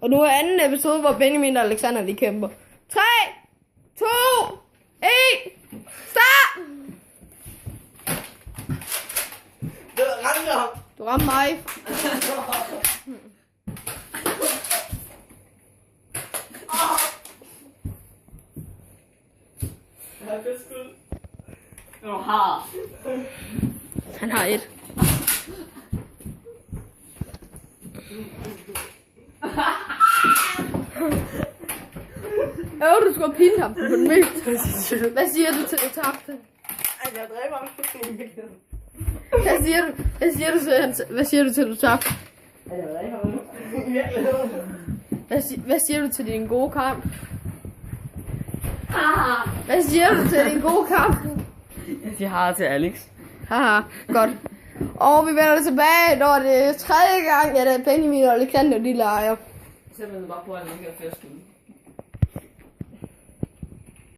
Og nu er anden episode, hvor Benjamin og Alexander de kæmper. 3, 2, 1, start! Du ramte mig. Han har et. Du skulle have pindet ham på den mødt. Hvad siger du til, du tabte? Jeg dræber ham. Hvad siger du til, du tabte? Jeg dræber ham. Hvad siger du til din gode kamp? Hvad siger du til din gode kamp? Jeg siger har til Alex. Haha, godt. Og vi vender tilbage, når det er tredje gang, at Benjamin og Alexander de leger. Så vender bare på, at han ikke er fersken.